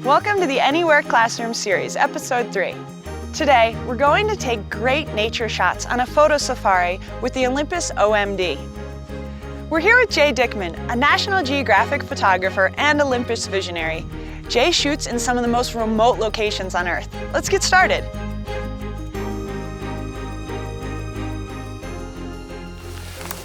Welcome to the Anywhere Classroom Series, Episode 3. Today, we're going to take great nature shots on a photo safari with the Olympus OMD. We're here with Jay Dickman, a National Geographic photographer and Olympus visionary. Jay shoots in some of the most remote locations on Earth. Let's get started.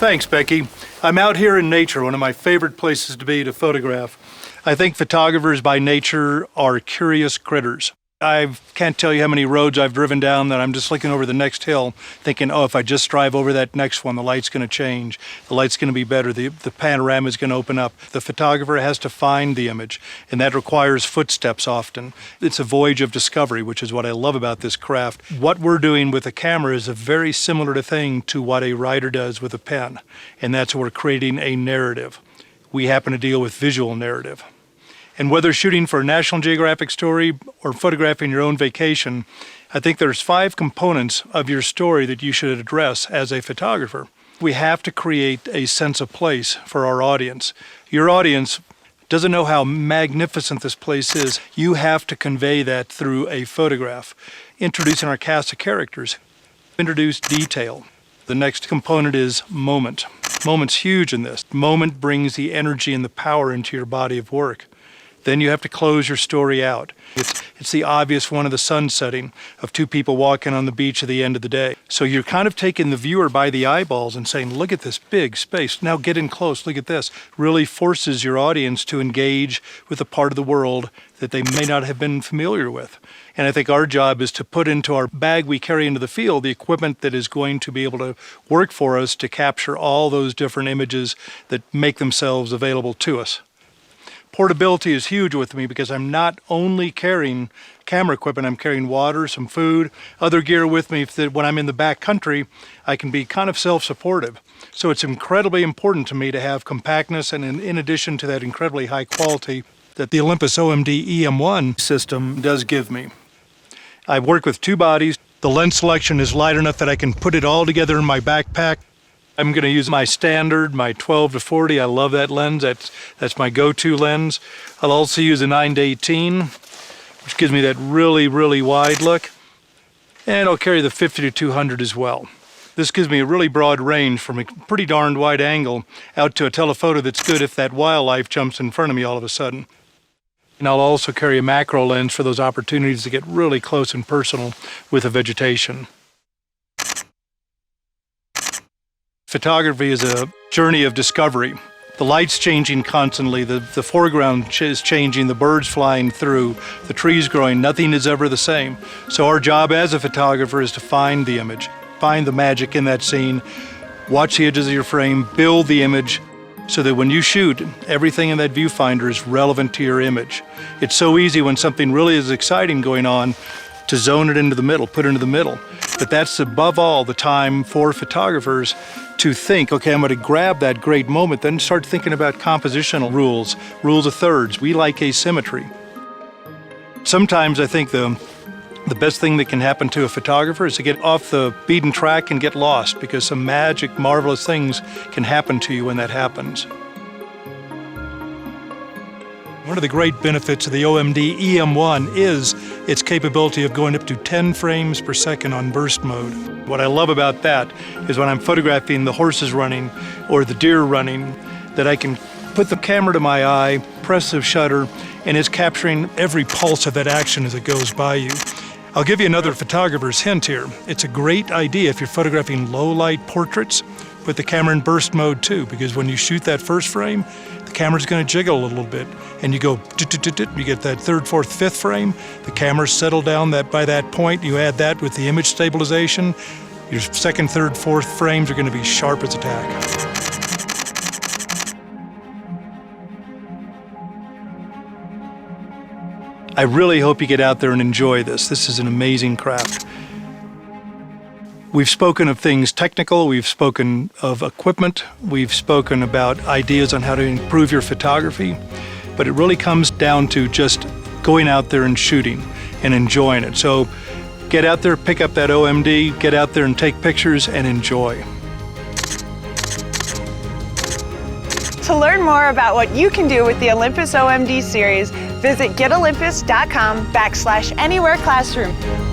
Thanks, Becky. I'm out here in nature, one of my favorite places to be to photograph. I think photographers by nature are curious critters. I can't tell you how many roads I've driven down that I'm just looking over the next hill thinking, oh, if I just drive over that next one, the light's going to change. The light's going to be better. The panorama is going to open up. The photographer has to find the image, and that requires footsteps often. It's a voyage of discovery, which is what I love about this craft. What we're doing with a camera is a very similar thing to what a writer does with a pen, and that's we're creating a narrative. We happen to deal with visual narrative. And whether shooting for a National Geographic story or photographing your own vacation, I think there's 5 components of your story that you should address as a photographer. We have to create a sense of place for our audience. Your audience doesn't know how magnificent this place is. You have to convey that through a photograph. Introducing our cast of characters. Introduce detail. The next component is moment. Moment's huge in this. Moment brings the energy and the power into your body of work. Then you have to close your story out. It's the obvious one of the sun setting, of 2 people walking on the beach at the end of the day. So you're kind of taking the viewer by the eyeballs and saying, look at this big space. Now get in close, look at this. Really forces your audience to engage with a part of the world that they may not have been familiar with. And I think our job is to put into our bag we carry into the field the equipment that is going to be able to work for us to capture all those different images that make themselves available to us. Portability is huge with me because I'm not only carrying camera equipment, I'm carrying water, some food, other gear with me that when I'm in the back country, I can be kind of self-supportive. So it's incredibly important to me to have compactness, and in addition to that incredibly high quality that the Olympus OMD EM1 system does give me. I work with 2 bodies. The lens selection is light enough that I can put it all together in my backpack. I'm going to use my standard, my 12-40. I love that lens. That's my go-to lens. I'll also use a 9-18, which gives me that really, really wide look. And I'll carry the 50-200 as well. This gives me a really broad range from a pretty darn wide angle out to a telephoto that's good if that wildlife jumps in front of me all of a sudden. And I'll also carry a macro lens for those opportunities to get really close and personal with the vegetation. Photography is a journey of discovery. The light's changing constantly, the foreground is changing, the birds flying through, the trees growing, nothing is ever the same. So our job as a photographer is to find the image, find the magic in that scene, watch the edges of your frame, build the image, so that when you shoot, everything in that viewfinder is relevant to your image. It's so easy when something really is exciting going on to zone it into the middle, put it into the middle. But that's above all the time for photographers to think, okay, I'm going to grab that great moment, then start thinking about compositional rules of thirds. We like asymmetry. Sometimes I think the best thing that can happen to a photographer is to get off the beaten track and get lost, because some magic, marvelous things can happen to you when that happens. One of the great benefits of the OMD EM1 is its capability of going up to 10 frames per second on burst mode. What I love about that is when I'm photographing the horses running or the deer running, that I can put the camera to my eye, press the shutter, and it's capturing every pulse of that action as it goes by you. I'll give you another photographer's hint here. It's a great idea if you're photographing low-light portraits, put the camera in burst mode too, because when you shoot that first frame, the camera's going to jiggle a little bit, and you go, you get that 3rd, 4th, 5th frame, the camera's settled down. That by that point, you add that with the image stabilization, your 2nd, 3rd, 4th frames are going to be sharp as a tack. I really hope you get out there and enjoy this. This is an amazing craft. We've spoken of things technical, we've spoken of equipment, we've spoken about ideas on how to improve your photography, but it really comes down to just going out there and shooting and enjoying it. So get out there, pick up that OMD, get out there and take pictures and enjoy. To learn more about what you can do with the Olympus OMD series, Visit getolympus.com/anywhereclassroom.